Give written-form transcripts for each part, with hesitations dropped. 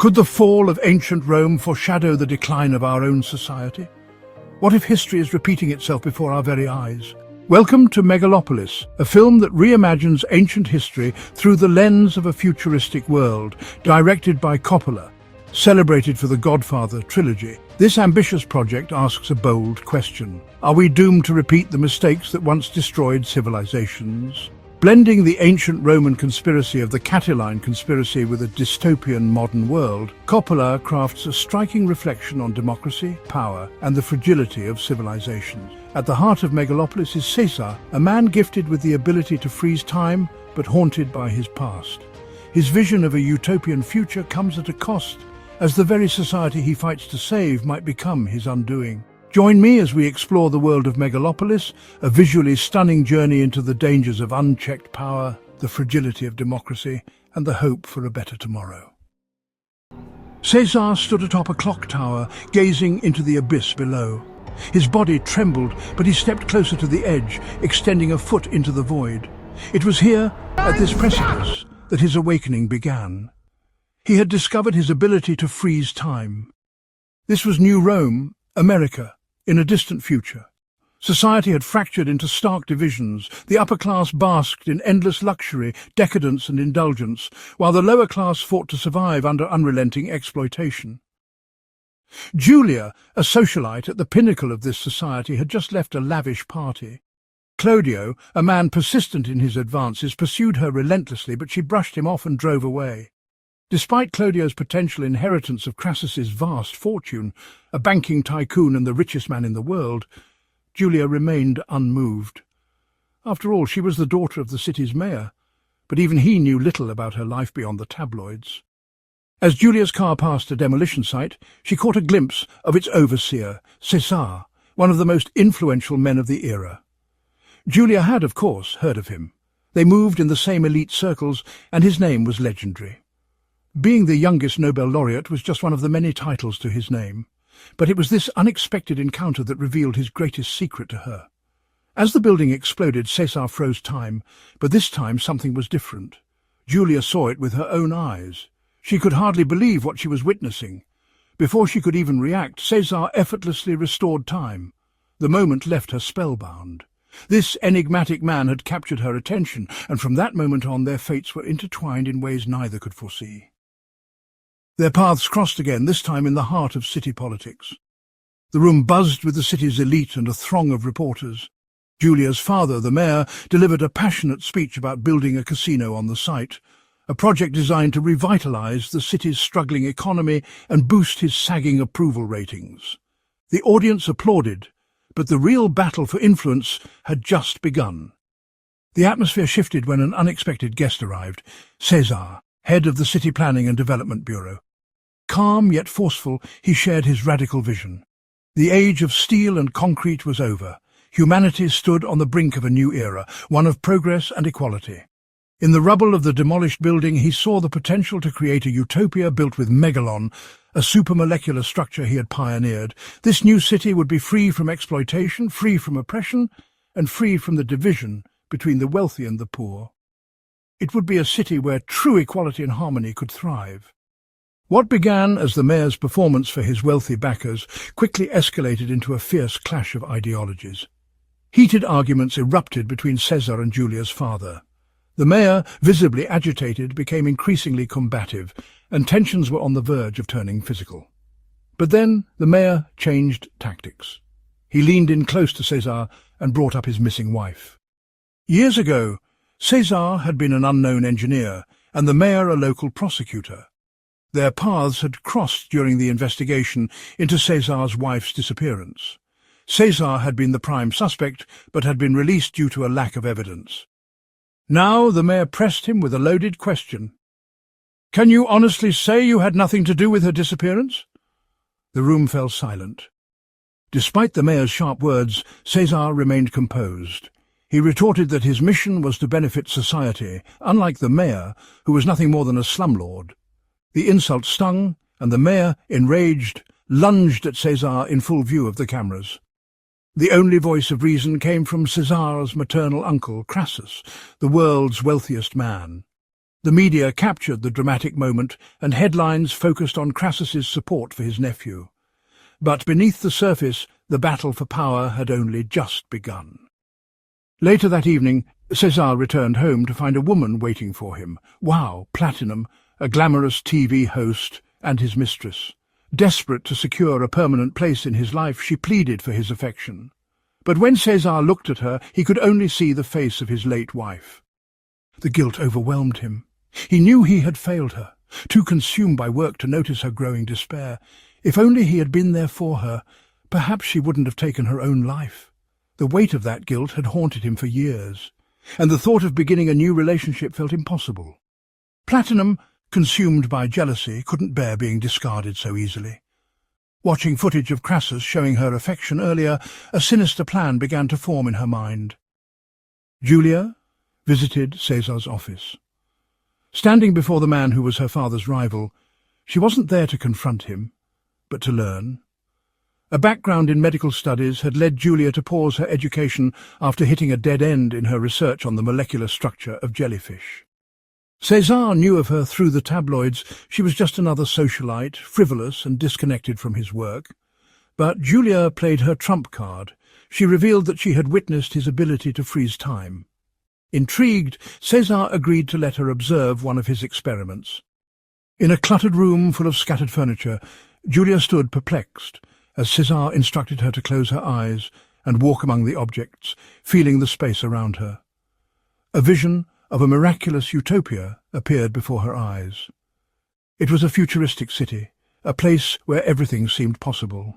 Could the fall of ancient Rome foreshadow the decline of our own society? What if history is repeating itself before our very eyes? Welcome to Megalopolis, a film that reimagines ancient history through the lens of a futuristic world, directed by Coppola, celebrated for the Godfather trilogy. This ambitious project asks a bold question. Are we doomed to repeat the mistakes that once destroyed civilizations? Blending the ancient Roman conspiracy of the Catiline Conspiracy with a dystopian modern world, Coppola crafts a striking reflection on democracy, power, and the fragility of civilizations. At the heart of Megalopolis is Cesar, a man gifted with the ability to freeze time, but haunted by his past. His vision of a utopian future comes at a cost, as the very society he fights to save might become his undoing. Join me as we explore the world of Megalopolis, a visually stunning journey into the dangers of unchecked power, the fragility of democracy, and the hope for a better tomorrow. Cesar stood atop a clock tower, gazing into the abyss below. His body trembled, but he stepped closer to the edge, extending a foot into the void. It was here, at this precipice, that his awakening began. He had discovered his ability to freeze time. This was New Rome, America, in a distant future. Society had fractured into stark divisions. The upper class basked in endless luxury, decadence and indulgence, while the lower class fought to survive under unrelenting exploitation. Julia, a socialite at the pinnacle of this society, had just left a lavish party. Claudio, a man persistent in his advances, pursued her relentlessly, but she brushed him off and drove away. Despite Claudio's potential inheritance of Crassus's vast fortune, a banking tycoon and the richest man in the world, Julia remained unmoved. After all, she was the daughter of the city's mayor, but even he knew little about her life beyond the tabloids. As Julia's car passed a demolition site, she caught a glimpse of its overseer, Cesar, one of the most influential men of the era. Julia had, of course, heard of him. They moved in the same elite circles, and his name was legendary. Being the youngest Nobel laureate was just one of the many titles to his name, but it was this unexpected encounter that revealed his greatest secret to her. As the building exploded, Cesar froze time, but this time something was different. Julia saw it with her own eyes. She could hardly believe what she was witnessing. Before she could even react, Cesar effortlessly restored time. The moment left her spellbound. This enigmatic man had captured her attention, and from that moment on their fates were intertwined in ways neither could foresee. Their paths crossed again, this time in the heart of city politics. The room buzzed with the city's elite and a throng of reporters. Julia's father, the mayor, delivered a passionate speech about building a casino on the site, a project designed to revitalize the city's struggling economy and boost his sagging approval ratings. The audience applauded, but the real battle for influence had just begun. The atmosphere shifted when an unexpected guest arrived, Cesar, head of the City Planning and Development Bureau. Calm yet forceful, he shared his radical vision. The age of steel and concrete was over. Humanity stood on the brink of a new era, one of progress and equality. In the rubble of the demolished building, he saw the potential to create a utopia built with Megalon, a supermolecular structure he had pioneered. This new city would be free from exploitation, free from oppression, and free from the division between the wealthy and the poor. It would be a city where true equality and harmony could thrive. What began as the mayor's performance for his wealthy backers quickly escalated into a fierce clash of ideologies. Heated arguments erupted between Cesar and Julia's father. The mayor, visibly agitated, became increasingly combative, and tensions were on the verge of turning physical. But then the mayor changed tactics. He leaned in close to Cesar and brought up his missing wife. Years ago, Cesar had been an unknown engineer, and the mayor a local prosecutor. Their paths had crossed during the investigation into Cesar's wife's disappearance. Cesar had been the prime suspect, but had been released due to a lack of evidence. Now the mayor pressed him with a loaded question. "Can you honestly say you had nothing to do with her disappearance?" The room fell silent. Despite the mayor's sharp words, Cesar remained composed. He retorted that his mission was to benefit society, unlike the mayor, who was nothing more than a slumlord. The insult stung, and the mayor, enraged, lunged at Cesar in full view of the cameras. The only voice of reason came from Cesar's maternal uncle, Crassus, the world's wealthiest man. The media captured the dramatic moment, and headlines focused on Crassus's support for his nephew. But beneath the surface, the battle for power had only just begun. Later that evening, Cesar returned home to find a woman waiting for him. Wow, Platinum, a glamorous TV host, and his mistress. Desperate to secure a permanent place in his life, she pleaded for his affection. But when Cesar looked at her, he could only see the face of his late wife. The guilt overwhelmed him. He knew he had failed her, too consumed by work to notice her growing despair. If only he had been there for her, perhaps she wouldn't have taken her own life. The weight of that guilt had haunted him for years, and the thought of beginning a new relationship felt impossible. Platinum, consumed by jealousy, couldn't bear being discarded so easily. Watching footage of Crassus showing her affection earlier, a sinister plan began to form in her mind. Julia visited Cesar's office. Standing before the man who was her father's rival, she wasn't there to confront him, but to learn. A background in medical studies had led Julia to pause her education after hitting a dead end in her research on the molecular structure of jellyfish. Cesar knew of her through the tabloids. She was just another socialite, frivolous and disconnected from his work. But Julia played her trump card. She revealed that she had witnessed his ability to freeze time. Intrigued, Cesar agreed to let her observe one of his experiments. In a cluttered room full of scattered furniture, Julia stood perplexed as Cesar instructed her to close her eyes and walk among the objects, feeling the space around her. A vision of a miraculous utopia appeared before her eyes. It was a futuristic city, a place where everything seemed possible.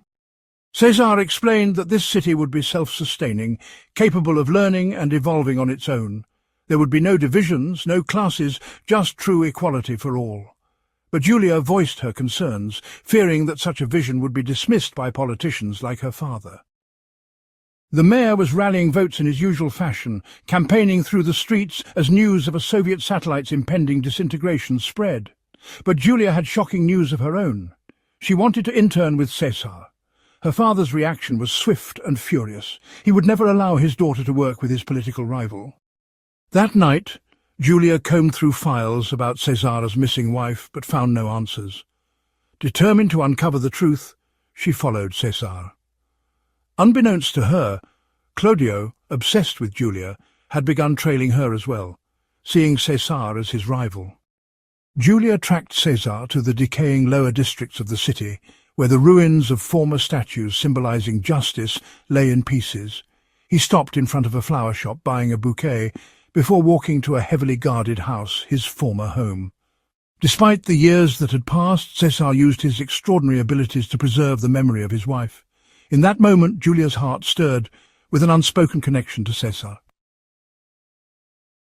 Cesar explained that this city would be self-sustaining, capable of learning and evolving on its own. There would be no divisions, no classes, just true equality for all. But Julia voiced her concerns, fearing that such a vision would be dismissed by politicians like her father. The mayor was rallying votes in his usual fashion, campaigning through the streets as news of a Soviet satellite's impending disintegration spread. But Julia had shocking news of her own. She wanted to intern with Cesar. Her father's reaction was swift and furious. He would never allow his daughter to work with his political rival. That night, Julia combed through files about Cesar's missing wife, but found no answers. Determined to uncover the truth, she followed Cesar. Unbeknownst to her, Claudio, obsessed with Julia, had begun trailing her as well, seeing Cesar as his rival. Julia tracked Cesar to the decaying lower districts of the city, where the ruins of former statues symbolizing justice lay in pieces. He stopped in front of a flower shop buying a bouquet before walking to a heavily guarded house, his former home. Despite the years that had passed, Cesar used his extraordinary abilities to preserve the memory of his wife. In that moment, Julia's heart stirred with an unspoken connection to Cesar.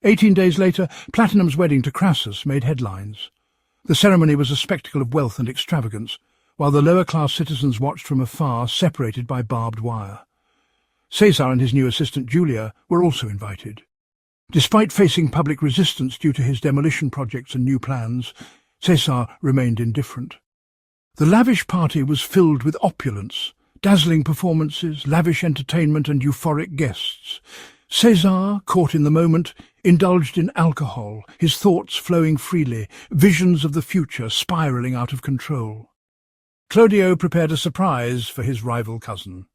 18 days later, Platinum's wedding to Crassus made headlines. The ceremony was a spectacle of wealth and extravagance, while the lower-class citizens watched from afar, separated by barbed wire. Cesar and his new assistant Julia were also invited. Despite facing public resistance due to his demolition projects and new plans, Cesar remained indifferent. The lavish party was filled with opulence, dazzling performances, lavish entertainment and euphoric guests. Cesar, caught in the moment, indulged in alcohol, his thoughts flowing freely, visions of the future spiralling out of control. Claudio prepared a surprise for his rival cousin.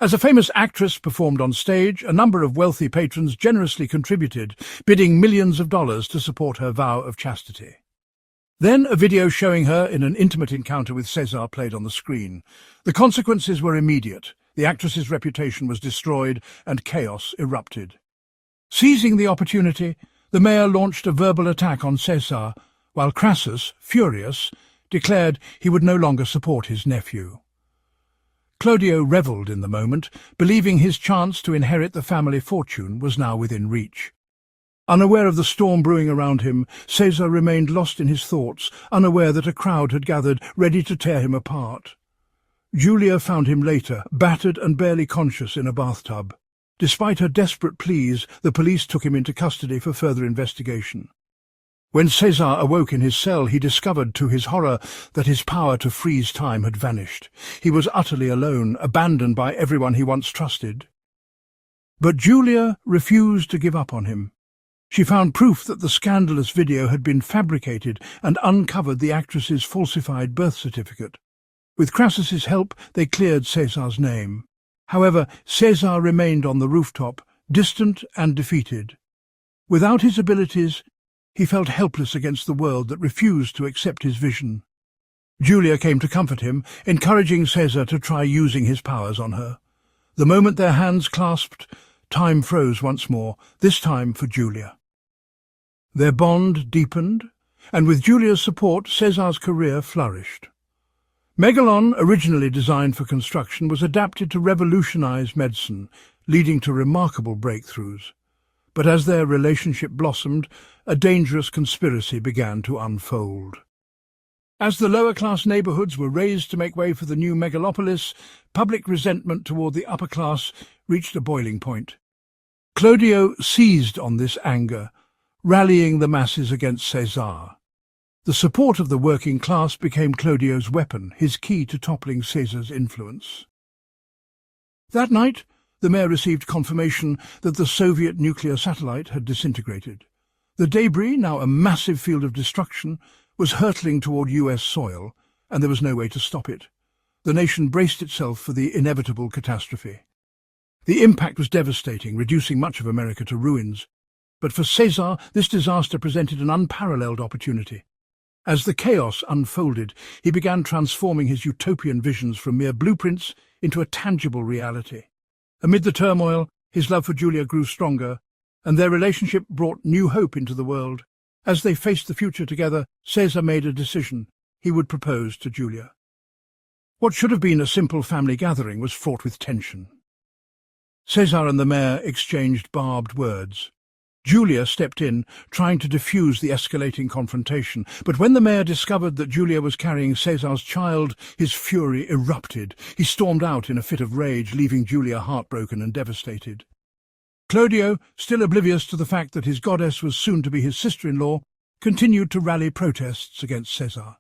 As a famous actress performed on stage, a number of wealthy patrons generously contributed, bidding millions of dollars to support her vow of chastity. Then a video showing her in an intimate encounter with Cesar played on the screen. The consequences were immediate. The actress's reputation was destroyed and chaos erupted. Seizing the opportunity, the mayor launched a verbal attack on Cesar, while Crassus, furious, declared he would no longer support his nephew. Claudio revelled in the moment, believing his chance to inherit the family fortune was now within reach. Unaware of the storm brewing around him, Cesar remained lost in his thoughts, unaware that a crowd had gathered, ready to tear him apart. Julia found him later, battered and barely conscious in a bathtub. Despite her desperate pleas, the police took him into custody for further investigation. When Cesar awoke in his cell, he discovered, to his horror, that his power to freeze time had vanished. He was utterly alone, abandoned by everyone he once trusted. But Julia refused to give up on him. She found proof that the scandalous video had been fabricated and uncovered the actress's falsified birth certificate. With Crassus's help, they cleared Cesar's name. However, Cesar remained on the rooftop, distant and defeated. Without his abilities, he felt helpless against the world that refused to accept his vision. Julia came to comfort him, encouraging Cesar to try using his powers on her. The moment their hands clasped, time froze once more, this time for Julia. Their bond deepened, and with Julia's support, Cesar's career flourished. Megalon, originally designed for construction, was adapted to revolutionize medicine, leading to remarkable breakthroughs. But as their relationship blossomed, a dangerous conspiracy began to unfold. As the lower-class neighborhoods were razed to make way for the new Megalopolis, public resentment toward the upper class reached a boiling point. Claudio seized on this anger, rallying the masses against Cesar. The support of the working class became Claudio's weapon, his key to toppling Caesar's influence. That night, the mayor received confirmation that the Soviet nuclear satellite had disintegrated. The debris, now a massive field of destruction, was hurtling toward US soil, and there was no way to stop it. The nation braced itself for the inevitable catastrophe. The impact was devastating, reducing much of America to ruins. But for Cesar, this disaster presented an unparalleled opportunity. As the chaos unfolded, he began transforming his utopian visions from mere blueprints into a tangible reality. Amid the turmoil, his love for Julia grew stronger, and their relationship brought new hope into the world. As they faced the future together, Cesar made a decision. He would propose to Julia. What should have been a simple family gathering was fraught with tension. Cesar and the mayor exchanged barbed words. Julia stepped in, trying to defuse the escalating confrontation, but when the mayor discovered that Julia was carrying Cesar's child, his fury erupted. He stormed out in a fit of rage, leaving Julia heartbroken and devastated. Claudio, still oblivious to the fact that his goddess was soon to be his sister-in-law, continued to rally protests against Cesar.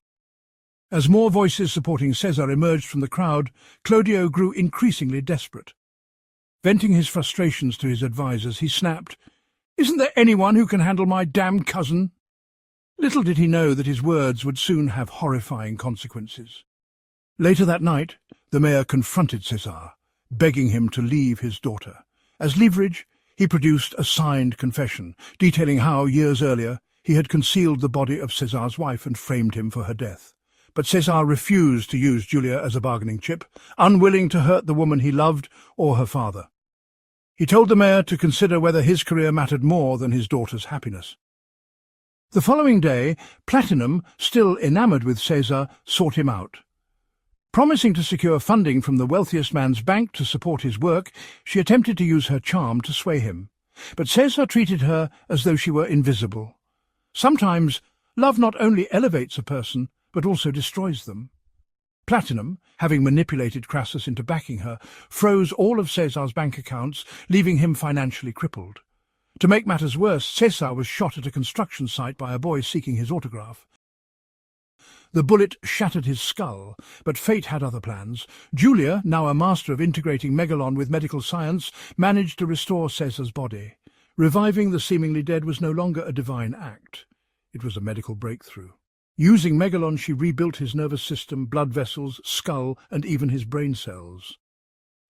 As more voices supporting Cesar emerged from the crowd, Claudio grew increasingly desperate. Venting his frustrations to his advisers, he snapped, "Isn't there anyone who can handle my damn cousin?" Little did he know that his words would soon have horrifying consequences. Later that night, the mayor confronted Cesar, begging him to leave his daughter. As leverage, he produced a signed confession, detailing how, years earlier, he had concealed the body of Cesar's wife and framed him for her death. But Cesar refused to use Julia as a bargaining chip, unwilling to hurt the woman he loved or her father. He told the mayor to consider whether his career mattered more than his daughter's happiness. The following day, Platinum, still enamored with Cesar, sought him out. Promising to secure funding from the wealthiest man's bank to support his work, she attempted to use her charm to sway him. But Cesar treated her as though she were invisible. Sometimes, love not only elevates a person, but also destroys them. Platinum, having manipulated Crassus into backing her, froze all of Cesar's bank accounts, leaving him financially crippled. To make matters worse, Cesar was shot at a construction site by a boy seeking his autograph. The bullet shattered his skull, but fate had other plans. Julia, now a master of integrating Megalon with medical science, managed to restore Cesar's body. Reviving the seemingly dead was no longer a divine act. It was a medical breakthrough. Using Megalon, she rebuilt his nervous system, blood vessels, skull, and even his brain cells.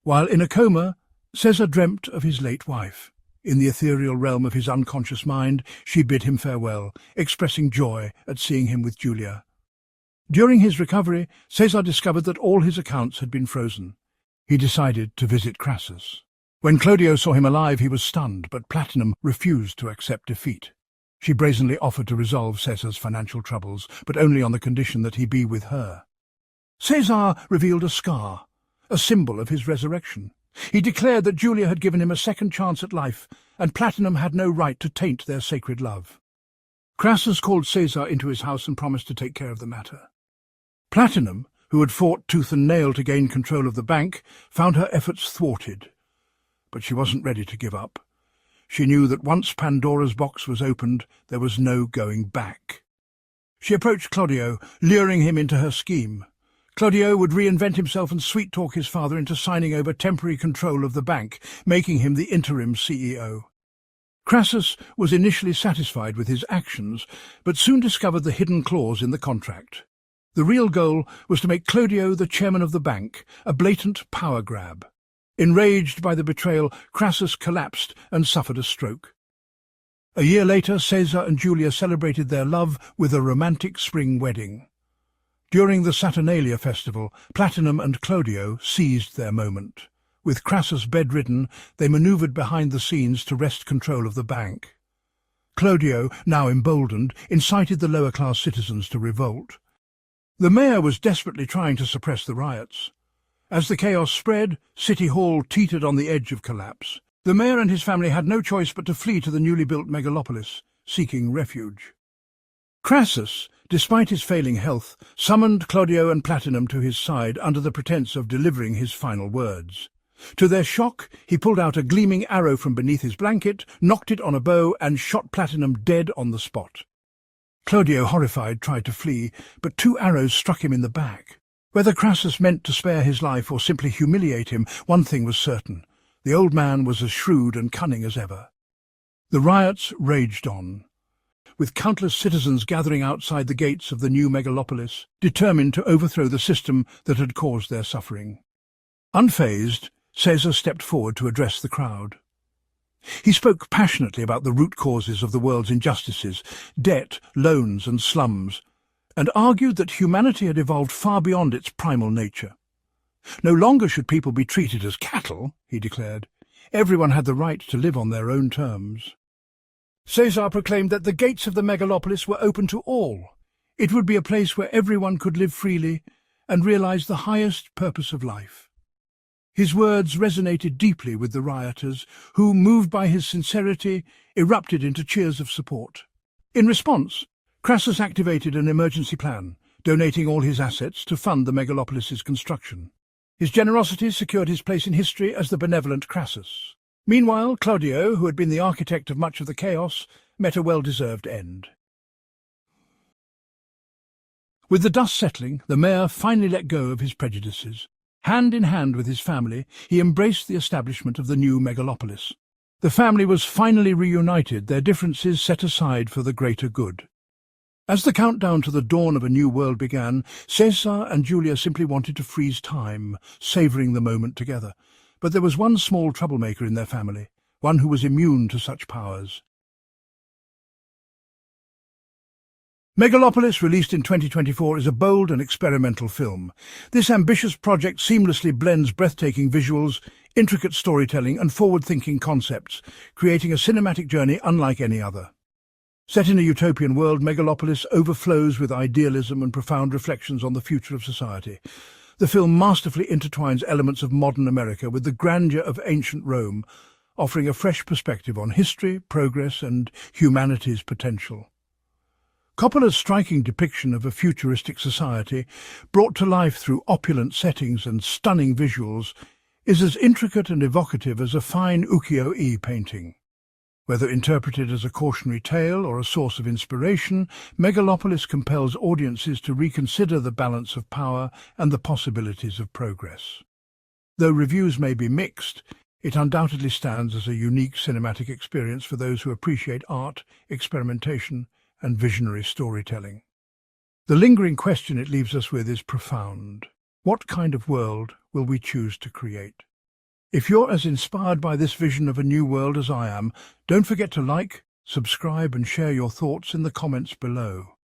While in a coma, Cesar dreamt of his late wife. In the ethereal realm of his unconscious mind, she bid him farewell, expressing joy at seeing him with Julia. During his recovery, Cesar discovered that all his accounts had been frozen. He decided to visit Crassus. When Claudio saw him alive, he was stunned, but Platinum refused to accept defeat. She brazenly offered to resolve Cesar's financial troubles, but only on the condition that he be with her. Cesar revealed a scar, a symbol of his resurrection. He declared that Julia had given him a second chance at life, and Platinum had no right to taint their sacred love. Crassus called Cesar into his house and promised to take care of the matter. Platinum, who had fought tooth and nail to gain control of the bank, found her efforts thwarted. But she wasn't ready to give up. She knew that once Pandora's box was opened, there was no going back. She approached Claudio, luring him into her scheme. Claudio would reinvent himself and sweet-talk his father into signing over temporary control of the bank, making him the interim CEO. Crassus was initially satisfied with his actions, but soon discovered the hidden clause in the contract. The real goal was to make Clodio the chairman of the bank, a blatant power grab. Enraged by the betrayal, Crassus collapsed and suffered a stroke. A year later, Caesar and Julia celebrated their love with a romantic spring wedding. During the Saturnalia festival, Platinum and Clodio seized their moment. With Crassus bedridden, they manoeuvred behind the scenes to wrest control of the bank. Clodio, now emboldened, incited the lower-class citizens to revolt. The mayor was desperately trying to suppress the riots. As the chaos spread, City Hall teetered on the edge of collapse. The mayor and his family had no choice but to flee to the newly built Megalopolis, seeking refuge. Crassus, despite his failing health, summoned Clodio and Platinum to his side under the pretense of delivering his final words. To their shock, he pulled out a gleaming arrow from beneath his blanket, knocked it on a bow, and shot Platinum dead on the spot. Clodio, horrified, tried to flee, but 2 arrows struck him in the back. Whether Crassus meant to spare his life or simply humiliate him, one thing was certain. The old man was as shrewd and cunning as ever. The riots raged on, with countless citizens gathering outside the gates of the new Megalopolis, determined to overthrow the system that had caused their suffering. Unfazed, Cesar stepped forward to address the crowd. He spoke passionately about the root causes of the world's injustices, debt, loans and slums, and argued that humanity had evolved far beyond its primal nature. No longer should people be treated as cattle, he declared. Everyone had the right to live on their own terms. Cesar proclaimed that the gates of the Megalopolis were open to all. It would be a place where everyone could live freely and realize the highest purpose of life. His words resonated deeply with the rioters, who, moved by his sincerity, erupted into cheers of support. In response, Crassus activated an emergency plan, donating all his assets to fund the Megalopolis's construction. His generosity secured his place in history as the benevolent Crassus. Meanwhile, Clodio, who had been the architect of much of the chaos, met a well-deserved end. With the dust settling, the mayor finally let go of his prejudices. Hand in hand with his family, he embraced the establishment of the new Megalopolis. The family was finally reunited, their differences set aside for the greater good. As the countdown to the dawn of a new world began, Cesar and Julia simply wanted to freeze time, savouring the moment together. But there was one small troublemaker in their family, one who was immune to such powers. Megalopolis, released in 2024, is a bold and experimental film. This ambitious project seamlessly blends breathtaking visuals, intricate storytelling and forward-thinking concepts, creating a cinematic journey unlike any other. Set in a utopian world, Megalopolis overflows with idealism and profound reflections on the future of society. The film masterfully intertwines elements of modern America with the grandeur of ancient Rome, offering a fresh perspective on history, progress and humanity's potential. Coppola's striking depiction of a futuristic society, brought to life through opulent settings and stunning visuals, is as intricate and evocative as a fine ukiyo-e painting. Whether interpreted as a cautionary tale or a source of inspiration, Megalopolis compels audiences to reconsider the balance of power and the possibilities of progress. Though reviews may be mixed, it undoubtedly stands as a unique cinematic experience for those who appreciate art, experimentation, and visionary storytelling. The lingering question it leaves us with is profound. What kind of world will we choose to create? If you're as inspired by this vision of a new world as I am, don't forget to like, subscribe and share your thoughts in the comments below.